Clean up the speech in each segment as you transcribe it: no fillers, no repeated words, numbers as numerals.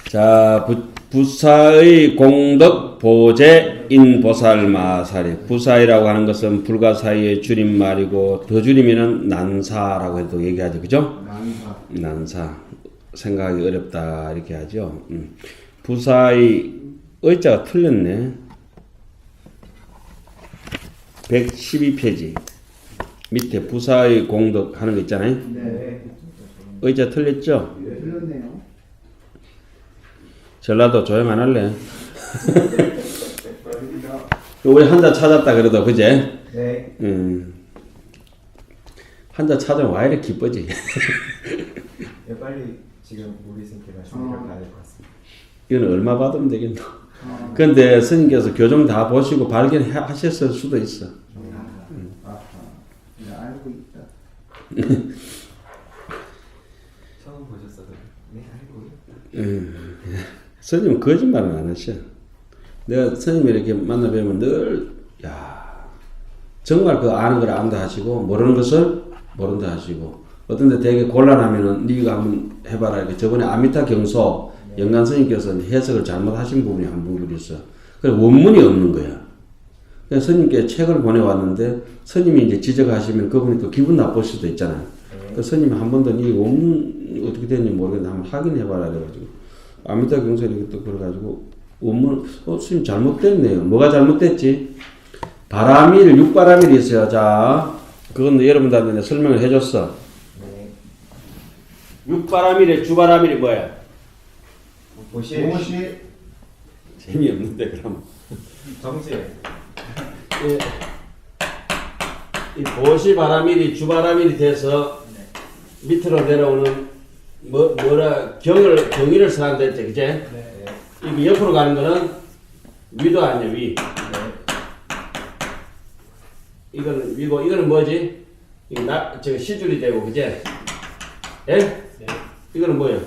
자, 부사의 공덕 보재 인보살마살이 부사이라고 하는 것은 불가사의의 줄임말이고 더 줄이면은 난사라고 해도 얘기하죠. 그죠? 난사. 생각하기 어렵다 이렇게 하죠. 부사의 의자가 틀렸네. 112페이지 밑에 부사의 공덕 하는 거 있잖아요. 네. 의자 틀렸죠? 네, 틀렸네요. 전라도 조용 안 할래? 우리 한자 찾았다 그래도 그제? 네. 한자 찾으면 와 이렇게 기쁘지? 네, 빨리 지금 우리 선생님께 말씀을 가야 될 것 같습니다. 이건 얼마 받으면 되겠노? 근데 스님께서 교정 다 보시고 발견하셨을 수도 있어. 네, 알고 있다. 처음 보셨어도 네 알고 있다. 스님은 거짓말은 안 하셔. 내가 스님 이렇게 만나 뵈면 늘, 정말 그 아는 걸 안다 하시고, 모르는 것을 모른다 하시고, 어떤 데 되게 곤란하면은, 네가 한번 해봐라. 이렇게 저번에 아미타 경소, 영감 스님께서는 해석을 잘못하신 부분이 한 부분이 있어. 그래서 원문이 없는 거야. 그래서 스님께 책을 보내왔는데, 스님이 이제 지적하시면 그분이 또 기분 나쁠 수도 있잖아요. 그 스님이 한 번 더 이 원문 어떻게 되는지 모르겠는데 한번 확인해봐라. 그래가지고. 아미타 경서 이렇게 또 그래가지고 원문 스님 잘못됐네요. 뭐가 잘못됐지? 바라밀 육바라밀이 있어요. 자, 그건 여러분들한테 내가 설명을 해줬어. 네. 육바라밀의 주바라밀이 뭐야? 보시 재미없는데 그럼. 정지. 이 보시바라밀이 주바라밀이 돼서 밑으로 내려오는 경의를 쓰라는 데 있지, 그제? 네. 이게 옆으로 가는 거는 위도 아니야, 위. 이거는 위고, 이거는 뭐지? 이거 시줄이 되고, 그제? 예? 네. 이거는 뭐예요?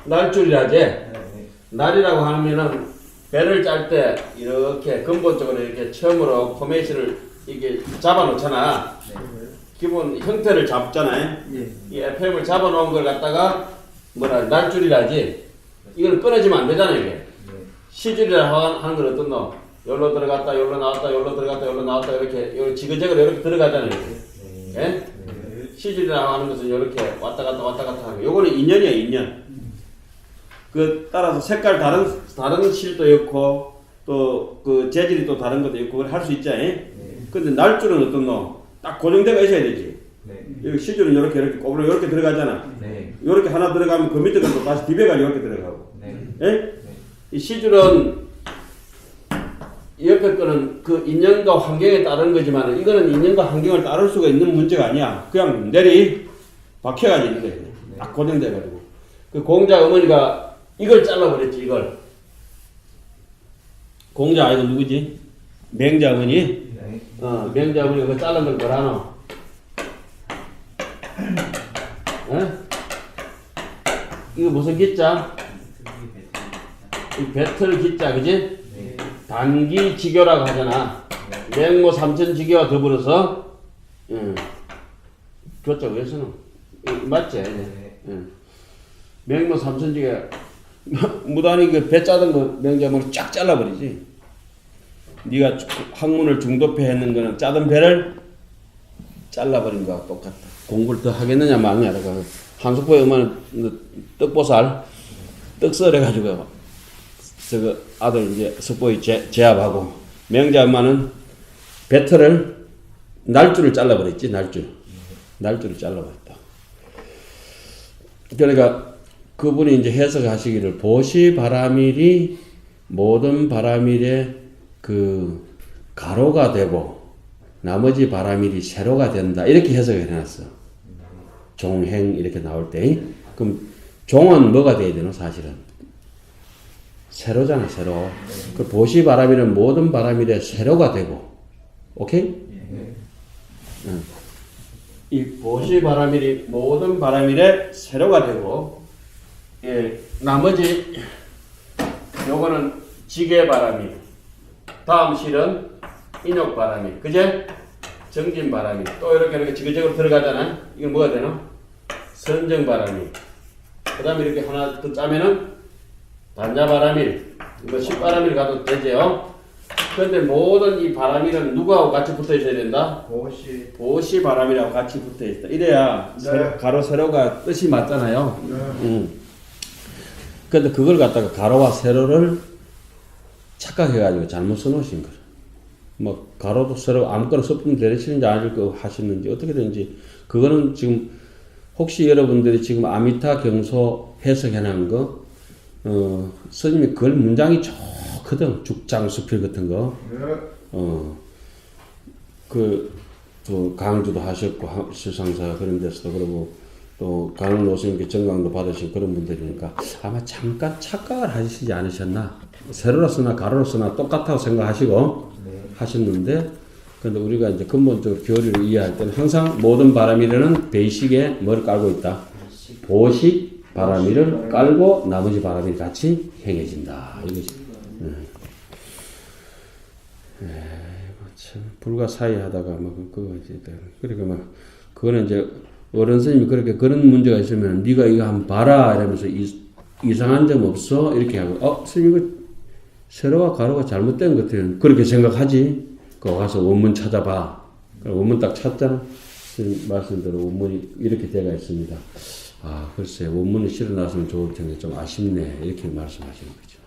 날줄이라지? 네. 날이라고 하면은 배를 짤 때 이렇게 근본적으로 이렇게 처음으로 포메이션을 이게 잡아놓잖아. 기본 형태를 잡잖아요. 예. 이 FM을 잡아놓은 걸 갖다가 날줄이라지. 이거는 끊어지면 안 되잖아요, 이게. 시줄이라 하는 건 어떤 놈? 여기로 들어갔다, 여기로 나왔다, 여기로 들어갔다, 여기로 나왔다, 이렇게 지그재그로 이렇게 들어가잖아요. 예? 시줄이라 하는 것은 이렇게 왔다 갔다 하는 거. 요거는 인연이야, 인연. 그 따라서 색깔 다른 실도 있고 또 그 재질이 또 다른 것도 있고 할 수 있잖아요. 근데 날줄은 어떤 놈? 딱 고정대가 있어야 되지. 네. 여기 시줄은 이렇게 꼬불러 이렇게 들어가잖아. 네. 이렇게 하나 들어가면 그 밑에 것도 다시 디베가 이렇게 들어가고. 네. 예? 이 시줄은 옆에 거는 그 인연과 환경에 따른 거지만 이거는 인연과 환경을 따를 수가 있는 문제가 아니야. 그냥 내리 박혀가지고 있는 거야. 딱 고정돼가지고. 그 공자 어머니가 이걸 잘라버렸지, 이걸. 공자 아이가 누구지? 맹자 어머니? 네. 맹자 어머니가 그거 자른 걸 뭐라노? 이거 무슨 기자? 이 배틀 기자, 그지? 네. 단기지교라고 하잖아. 맹모 삼천지교와 더불어서, 교자 왜 쓰노? 맞지? 맹모 삼천지교, 무단히 그 배 짜던 거 맹자목을 쫙 잘라버리지. 네가 학문을 중도패 했는 거는 짜던 배를 잘라버린 거하고 똑같다. 공부를 더 하겠느냐 마느냐. 한숙보의 엄마는 떡보살, 떡 썰어가지고 저거 아들 이제 숙보의 제압하고, 맹자 엄마는 배틀을 날줄을 잘라버렸지. 날줄을 잘라버렸다. 그러니까 그분이 이제 해석하시기를 보시 바라밀이 모든 바라밀의 그 가로가 되고 나머지 바라밀이 세로가 된다. 이렇게 해석을 해놨어. 종행 이렇게 나올 때. 그럼 종은 뭐가 돼야 되노? 사실은 세로잖아, 세로. 그 보시 바라밀은 모든 바라밀의 세로가 되고, 오케이? 이 보시 바라밀이 모든 바라밀의 세로가 되고, 나머지 요거는 지게 바라밀, 다음 실은 인욕 바라밀, 그제? 정진 바라밀, 또 이렇게 지그재그로 들어가잖아. 이건 뭐가 되노? 선정 바라밀, 그 다음에 이렇게 하나 더 짜면은 단자바라밀, 뭐 십바라밀 가도 되죠. 그런데 모든 이 바라밀은 누구하고 같이 붙어 있어야 된다? 보시 바라밀하고 같이 붙어 있다. 이래야 네. 가로 세로가 뜻이 맞잖아요. 네. 근데 그걸 갖다가 가로와 세로를 착각해가지고 잘못 써놓으신 거예요. 뭐 가로도 세로 아무거나 섭품 내리시는지 아닐 거 하시는지 어떻게든지 그거는 지금 혹시 여러분들이 지금 아미타 경소 해석해놓은 거 스님이 그걸 문장이 좋거든. 죽장수필 같은 거. 또 강주도 하셨고 수상사 그런 데서도 그러고 또 강원 노스님께 정강도 받으신 그런 분들이니까 아마 잠깐 착각을 하시지 않으셨나. 세로로 쓰나 가로로 쓰나 똑같다고 생각하시고 하셨는데 근데 우리가 이제 근본적으로 교리를 이해할 때는 항상 모든 바라밀에는 베이식에 뭘 깔고 있다. 보식 바라밀을 깔고 나머지 바라밀이 같이 행해진다. 이것이. 참 불가사의 하다가 뭐 그거 이제 그러니까 막 그거는 이제 어른 스님이 그렇게 그런 문제가 있으면 네가 이거 한번 봐라 이러면서 이상한 점 없어 이렇게 하고 스님 이거 세로와 가로가 잘못된 것 같아요. 그렇게 생각하지. 그거 가서 원문 찾아봐. 원문 딱 찾잖아. 스님 말씀대로 원문이 이렇게 되어 있습니다. 아 글쎄 원문이 실어놨으면 좋을 텐데 좀 아쉽네 이렇게 말씀하시는 거죠.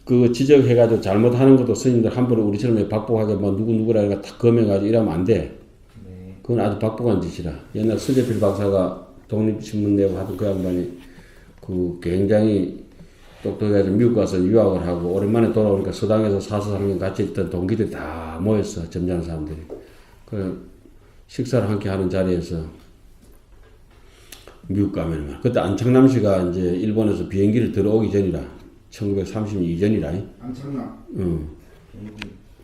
그 지적해가지고 잘못하는 것도 스님들 함부로 우리처럼 박복하게 뭐 누구누구라 해가 탁 검해가지고 이러면 안 돼. 그건 아주 박복한 짓이라. 옛날 서재필 박사가 독립신문 내고 하던 그 양반이 그 굉장히 똑똑해가지고 미국 가서 유학을 하고 오랜만에 돌아오니까 서당에서 4서3년 같이 있던 동기들이 다 모였어. 점잖은 사람들이. 그 식사를 함께 하는 자리에서 미국 가면 그때 안창남 씨가 이제 일본에서 비행기를 들어오기 전이라 1930년 이전이라. 안창남.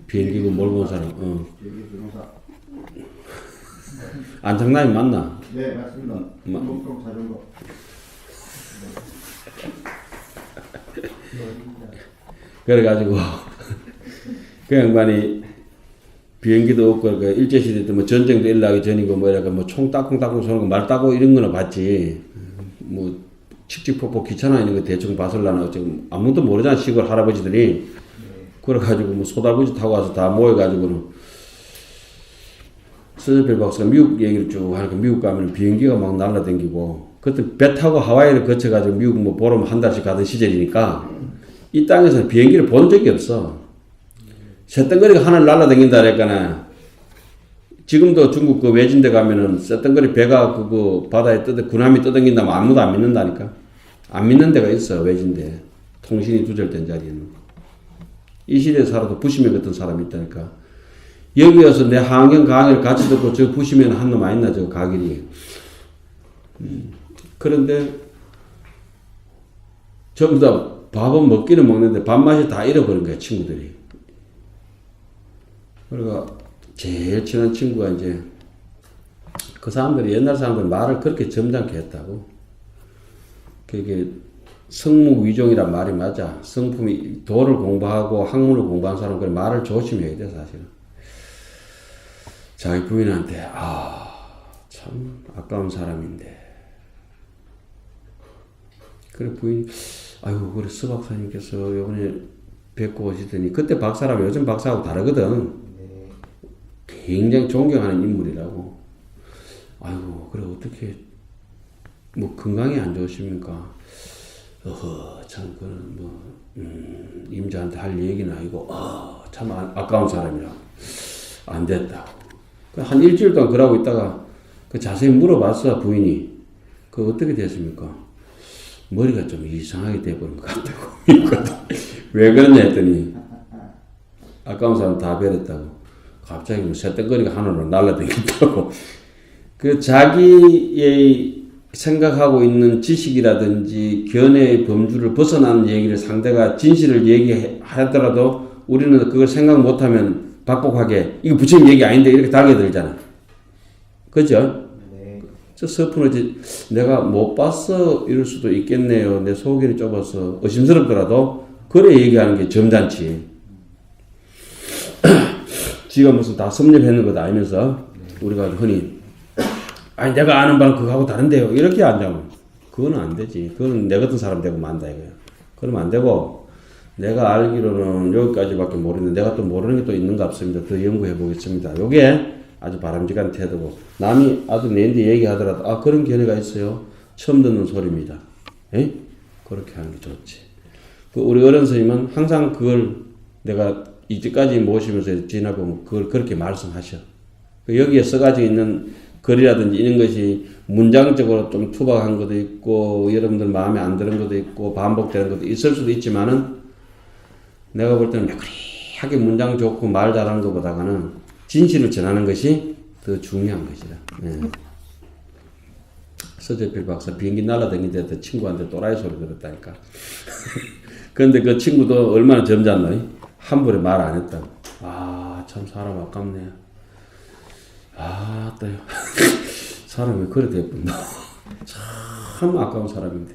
비행기고 몰고 온 사람. 안창남이 맞나? 네 맞습니다. 목동 자전거. 그래가지고 그 양반이 비행기도 없고 그 일제시대 때 뭐 전쟁도 일어나기 전이고 뭐 이렇게 뭐 총 따쿵따쿵 쏘는 거 말 따고 이런 거나 봤지. 뭐 칙칙폭폭 귀찮아 있는 거 대충 봐설라나 지금 아무도 모르잖아 시골 할아버지들이. 그래가지고 뭐 소다구지 타고 와서 다 모여가지고는 서재필 박사가 미국 얘기를 쭉 하니까 미국 가면 비행기가 막 날라다니고 그때 배 타고 하와이를 거쳐가지고 미국 뭐 보러 한 달씩 가던 시절이니까 이 땅에서 비행기를 본 적이 없어. 쇳덩거리가 하늘 날라다닌다 그랬잖아. 지금도 중국 그 외진데 가면은 쇳덩거리 배가 그거 바다에 군함이 떠다닌다면 아무도 안 믿는다니까. 안 믿는 데가 있어 외진데. 통신이 두절된 자리에는. 이 시대에 살아도 부시맨 같은 사람이 있다니까. 여기 와서 내 항영 강의를 같이 듣고 저 부시맨 한 놈 아니나 저 가길이. 그런데 전부 다 밥은 먹기는 먹는데 밥맛이 다 잃어버린 거야 친구들이. 그러니까 제일 친한 친구가 이제 그 사람들이 옛날 사람들 말을 그렇게 점잖게 했다고. 그게 성무위종이란 말이 맞아. 성품이 도를 공부하고 학문을 공부한 사람은 그 말을 조심해야 돼 사실은. 자기 부인한테 참 아까운 사람인데. 그래 부인이 아이고 그래 서 박사님께서 요번에 뵙고 오시더니 그때 박사라면 요즘 박사하고 다르거든. 굉장히 존경하는 인물이라고. 아이고 그래 어떻게 뭐 건강이 안 좋으십니까? 참 그런 뭐 임자한테 할 얘기는 아니고 참 아까운 사람이라고. 안 됐다고. 한 일주일 동안 그러고 있다가 그 자세히 물어봤어 부인이. 그 어떻게 됐습니까? 머리가 좀 이상하게 돼버린 것 같다고. 왜 그러냐 했더니 아까운 사람 다 버렸다고. 갑자기 뭐 쇳덩거리가 하늘로 날아다닌다고. 그 자기의 생각하고 있는 지식이라든지 견해의 범주를 벗어나는 얘기를 상대가 진실을 얘기하더라도 우리는 그걸 생각 못하면 박복하게 이거 부처님 얘기 아닌데 이렇게 달겨들잖아. 그죠? 네. 저 서푼어지 내가 못 봤어 이럴 수도 있겠네요. 내 소견이 좁아서 의심스럽더라도 그래 얘기하는 게 점잖지. 지가 무슨 다 섭렵했는 것 아니면서 우리가 흔히 아니 내가 아는 바는 그거하고 다른데요. 이렇게 앉아면 그거는 안 되지. 그거는 내 같은 사람 되고 만다 이거야. 그러면 안 되고 내가 알기로는 여기까지밖에 모르는데 내가 또 모르는 게 또 있는가 없습니다. 더 연구해 보겠습니다. 요게 아주 바람직한 태도고 남이 아주 내인데 얘기하더라도 아 그런 견해가 있어요. 처음 듣는 소리입니다. 에? 그렇게 하는 게 좋지. 그 우리 어른 스님은 항상 그걸 내가 이제까지 모시면서 지나보면 그걸 그렇게 말씀하셔. 여기에 써가지고 있는 글이라든지 이런 것이 문장적으로 좀 투박한 것도 있고 여러분들 마음에 안 드는 것도 있고 반복되는 것도 있을 수도 있지만은 내가 볼 때는 매끄리하게 문장 좋고 말 잘하는 것보다는 진실을 전하는 것이 더 중요한 것이다. 예. 서재필 박사 비행기 날아다니는데 친구한테 또라이 소리 들었다니까. 그런데 그 친구도 얼마나 점잖노? 함부로 말 안 했다. 아, 참 사람 아깝네. 아, 또요. 사람이 왜 그래 됐구나. 참 아까운 사람인데.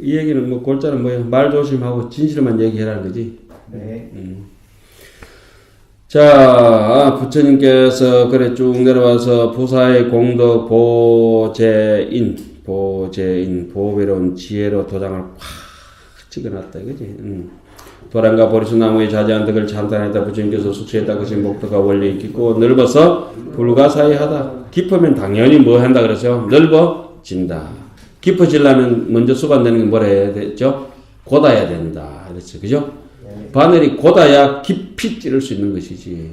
이 얘기는 뭐 골자는 뭐예요? 말 조심하고 진실만 얘기해라는 거지. 네. 자, 부처님께서 그래 쭉 내려와서 부사의 공덕 보재인, 보배로운 지혜로 도장을 확 찍어놨다, 그지? 도랑과 보리수나무의 자재한 덕을 찬탄했다. 부처님께서 숙소했다. 그것이 목도가 원리 깊고 넓어서 불가사의하다. 깊으면 당연히 뭐 한다 그랬죠? 넓어진다. 깊어지려면 먼저 수반되는 게 뭐라 해야 되죠? 곧아야 된다. 그랬죠, 그죠? 바늘이 곧아야 깊이 찌를 수 있는 것이지.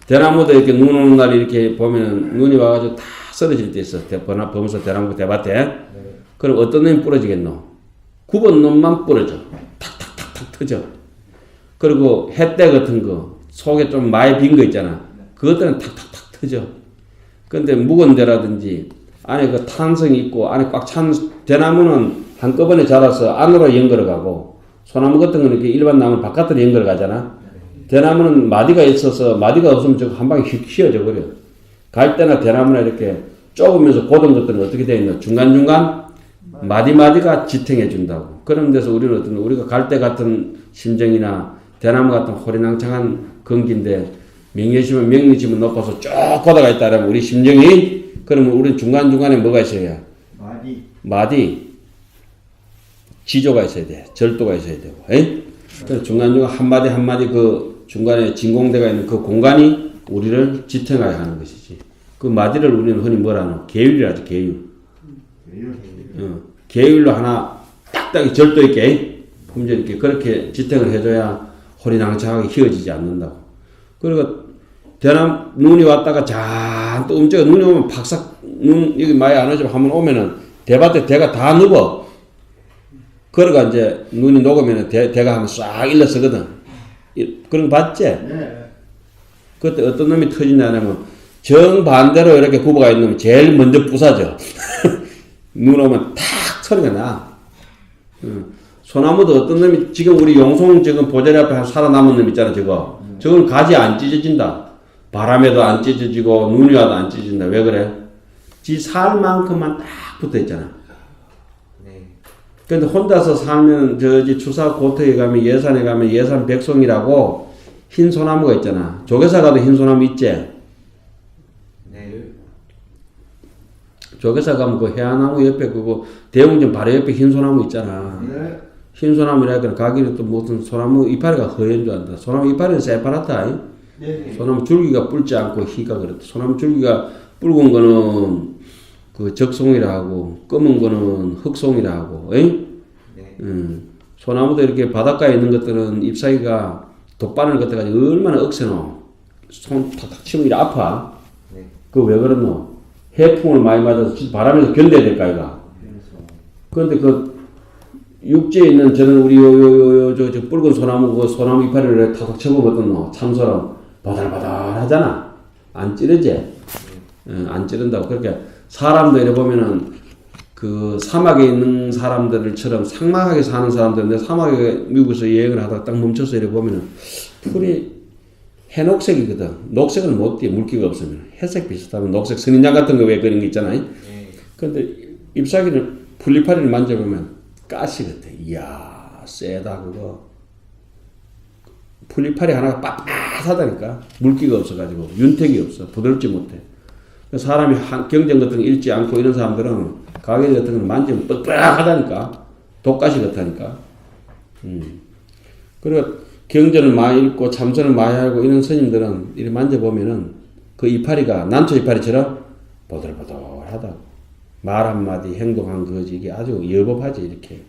대나무도 이렇게 눈 오는 날 이렇게 보면 눈이 와가지고 다 쓰러질 때 있어. 범서 대나무 대밭에. 그럼 어떤 놈이 부러지겠노? 9번 놈만 부러져. 탁탁탁탁 터져. 그리고 햇대 같은 거, 속에 좀 많이 빈 거 있잖아. 그것들은 탁탁탁 터져. 근데 묵은 데라든지 안에 그 탄성이 있고 안에 꽉 찬 대나무는 한꺼번에 자라서 안으로 연결어가고 소나무 같은 거는 이렇게 일반 나무는 바깥으로 연결어가잖아. 대나무는 마디가 있어서 마디가 없으면 저거 한 방에 휙 휘어져 버려. 갈 때나 대나무나 이렇게 좁으면서 고든 것들은 어떻게 되어 있나? 중간중간 마디마디가 지탱해 준다고. 그런 데서 우리는 어떤 우리가 갈대 같은 심정이나 대나무 같은 호리낭창한 건기인데 명예심은 명리심은 높아서 쭉 고다가 있다라면 우리 심정이 그러면 우리는 중간중간에 뭐가 있어야? 마디. 지조가 있어야 돼. 절도가 있어야 되고. 그래서 중간중간 한마디 한마디 그 중간에 진공대가 있는 그 공간이 우리를 지탱하여 하는 것이지. 그 마디를 우리는 흔히 뭐라 하노? 계율이라지, 계율. 계율로 하나 딱딱이 절도 있게, 품절 있게 그렇게 지탱을 해줘야 호리낭창하게 휘어지지 않는다고. 그리고 눈이 왔다가 잔뜩 움직여 눈이 오면 박삭 눈 여기 많이 안 오지만 한번 오면은 대밭에 대가 다 누워. 그러가 이제 눈이 녹으면은 대가 한번 싹 일러서거든. 그런 거 봤지? 네. 그때 어떤 놈이 터지냐면 정반대로 이렇게 굽어가 있는 놈이 제일 먼저 부사져. 눈 오면 탁 소리가 나. 소나무도 어떤 놈이 지금 우리 용송 지금 보자리 앞에 살아남은 놈 있잖아 저거. 저건 가지 안 찢어진다. 바람에도 안 찢어지고 눈이 와도 안 찢어진다. 왜 그래? 지 살 만큼만 딱 붙어 있잖아. 근데 혼자서 살면 저기 추사 고터에 가면 예산에 가면 예산 백송이라고 흰 소나무가 있잖아. 조계사 가도 흰 소나무 있지? 네. 조계사 가면 그 해안나무 옆에 그거 대웅전 바로 옆에 흰 소나무 있잖아. 네. 흰 소나무라니까 가기는 또 무슨 소나무 이파리가 허연 줄 안다. 소나무 이파리는 새파랗다. 네. 소나무 줄기가 붉지 않고 희가 그렇다. 소나무 줄기가 붉은 거는 그 적송이라 하고 검은 거는 흑송이라 하고. 네. 소나무도 이렇게 바닷가에 있는 것들은 잎사귀가 돗바늘 같아 가지고 얼마나 억세노. 손 탁탁 치면 이리 아파. 네. 그거 왜 그러노? 해풍을 많이 맞아서 바람에서 견뎌야 될까 이가. 그런데 그 육지에 있는 저는 우리 저 붉은 소나무 그 소나무 이파리를 탁탁 쳐보면 어떻노? 참소랑 바달바달하잖아. 안 찌르지? 안 찌른다고. 그렇게 사람도 이래 보면은 그 사막에 있는 사람들처럼 삭막하게 사는 사람들인데 사막에 미국에서 여행을 하다가 딱 멈춰서 이래 보면은 풀이 해녹색이거든. 녹색은 못 띄어 물기가 없으면. 회색 비슷하면 녹색 선인장 같은 거 왜 그런 게 있잖아요. 그런데 잎사귀를 풀잎파리를 만져보면 가시 같아. 이야 세다 그거. 풀이파리 하나가 빳빳하다니까. 물기가 없어가지고 윤택이 없어. 부드럽지 못해. 사람이 경쟁 같은 거 읽지 않고 이런 사람들은 가게 같은 걸 만지면 뻑뻑하다니까. 독가시 같다니까. 그리고 경전을 많이 읽고 참선을 많이 하고 이런 스님들은 이렇게 만져보면은 그 이파리가 난초 이파리처럼 보들보들하다고. 말 한마디 행동 한 거지 이게 아주 여법하지 이렇게.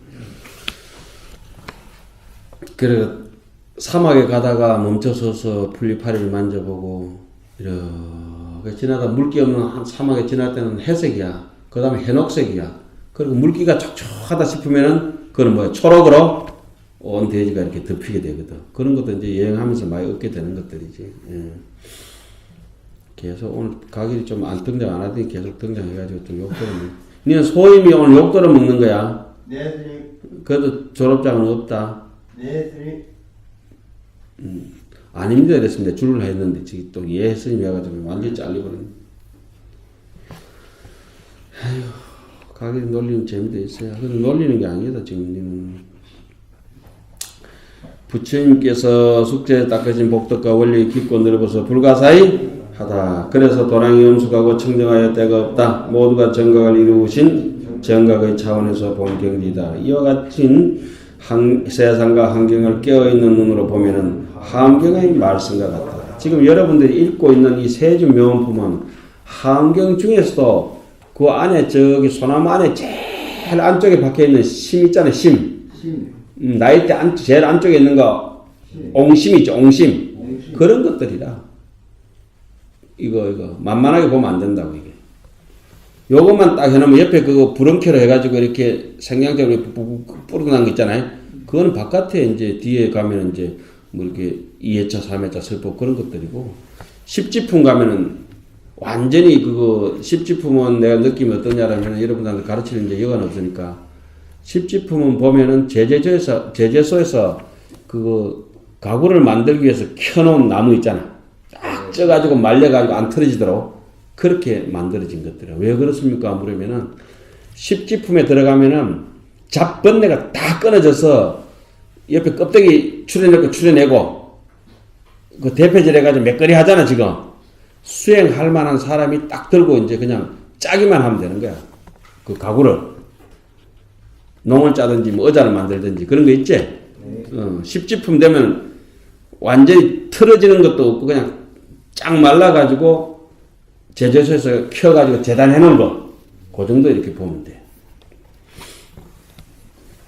그래 사막에 가다가 멈춰서서 풀이파리를 만져보고 이렇게 지나다 물기 없는 한 사막에 지날 때는 회색이야. 그 다음에 해녹색이야. 그리고 물기가 촉촉하다 싶으면은 그건 뭐야 초록으로 온 대지가 이렇게 덮이게 되거든. 그런 것도 이제 여행하면서 많이 얻게 되는 것들이지. 예. 계속 오늘 가길이 좀 안 등장 안 하더니 계속 등장해가지고 좀 욕들을 니는 소임이 오늘 욕들을 먹는 거야. 네, 스님. 그래도 졸업장은 없다. 네, 스님. 아닙니다 이랬습니다. 줄을 했는데 지금 또 예 스님이 와가지고 완전히 잘려버렸네. 아휴 가길이 놀리는 재미도 있어요. 근데 놀리는 게 아니다 지금 니는. 부처님께서 숙제에 닦으신 복덕과 원리 깊고 넓어서 불가사의 하다. 그래서 도량이 엄숙하고 청정하여 때가 없다. 모두가 정각을 이루신 정각의 차원에서 본 경지다. 이와 같은 세상과 환경을 깨어있는 눈으로 보면은 함경의 말씀과 같다. 지금 여러분들이 읽고 있는 이 세주 묘원품은 함경 중에서도 그 안에 저기 소나무 안에 제일 안쪽에 박혀있는 심 있잖아요. 심. 나이대 제일 안쪽에 있는 거 옹심 있죠. 옹심. 그런 것들이라. 이거 만만하게 보면 안 된다고 이게. 요것만 딱 해놓으면 옆에 그거 부렁켜로 해가지고 이렇게 생양적으로 뿌러난 거 있잖아요. 그거는 바깥에 이제 뒤에 가면 이제 뭐 이렇게 2회차, 3회차 설법 그런 것들이고, 십지품 가면은 완전히 그거 십지품은 내가 느낌이 어떠냐라면 여러분한테 가르치는 이제 여간 없으니까 십지품은 보면은 제재소에서 그거 가구를 만들기 위해서 켜놓은 나무 있잖아. 딱 쪄가지고 말려가지고 안 틀어지도록 그렇게 만들어진 것들이에요. 왜 그렇습니까? 물으면은 십지품에 들어가면은 잡번뇌가 다 끊어져서 옆에 껍데기 추려내고 그 대패질 해가지고 맥거리 하잖아 지금. 수행할 만한 사람이 딱 들고 이제 그냥 짜기만 하면 되는 거야. 그 가구를 농을 짜든지 뭐 의자를 만들든지 그런 거 있지. 십지품 되면 완전히 틀어지는 것도 없고 그냥 쫙 말라가지고 제재소에서 켜가지고 재단해 놓은 거. 그 정도 이렇게 보면 돼.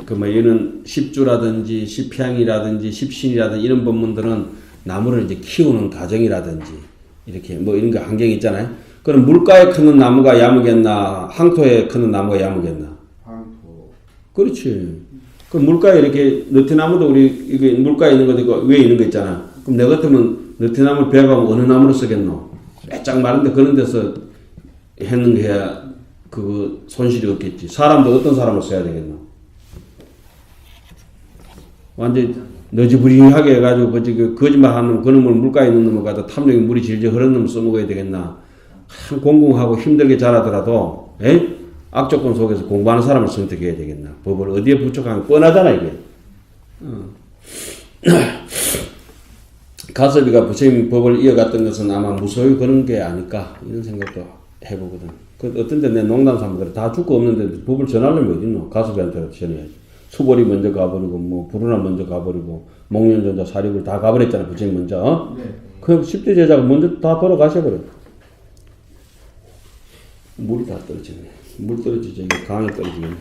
그 뭐 이런 십주라든지 십향이라든지 십신이라든지 이런 법문들은 나무를 이제 키우는 과정이라든지 이렇게 뭐 이런 거 환경이 있잖아요. 그럼 물가에 크는 나무가 야무겠나 항토에 크는 나무가 야무겠나? 황토. 그렇지. 그 물가에 이렇게 느티나무도 우리 이게 물가에 있는 거 위에 있는 거 있잖아. 그럼 내 같으면 느티나무 배가면 어느 나무로 쓰겠노? 빼짝 마른데 그런 데서 했는 게 해야 그 손실이 없겠지. 사람도 어떤 사람을 써야 되겠노? 완전히 너지부리하게 해가지고 그 거짓말하는 그놈을 물가에 있는 놈을 갖다 탐욕이 물이 질질 흐르는 놈을 써먹어야 되겠나? 참 공공하고 힘들게 자라더라도 악조건 속에서 공부하는 사람을 선택해야 되겠나? 법을 어디에 부착하면 뻔하잖아 이게. 가섭이가 부처님 법을 이어갔던 것은 아마 무소유 그런 게 아닐까 이런 생각도 해보거든. 그 어떤 데 내 농담 삼아 그래. 다 죽고 없는데 법을 전하려면 어딨노? 가섭이한테라도 전해야지. 수벌이 먼저 가버리고 뭐 부르나 먼저 가버리고 목련전자 사립을 다 가버렸잖아. 부처님 먼저. 네. 그 10대 제자가 먼저 다 돌아가셔버려. 물이 다 떨어지네. 물 떨어지죠. 이게 강에 떨어지겠네.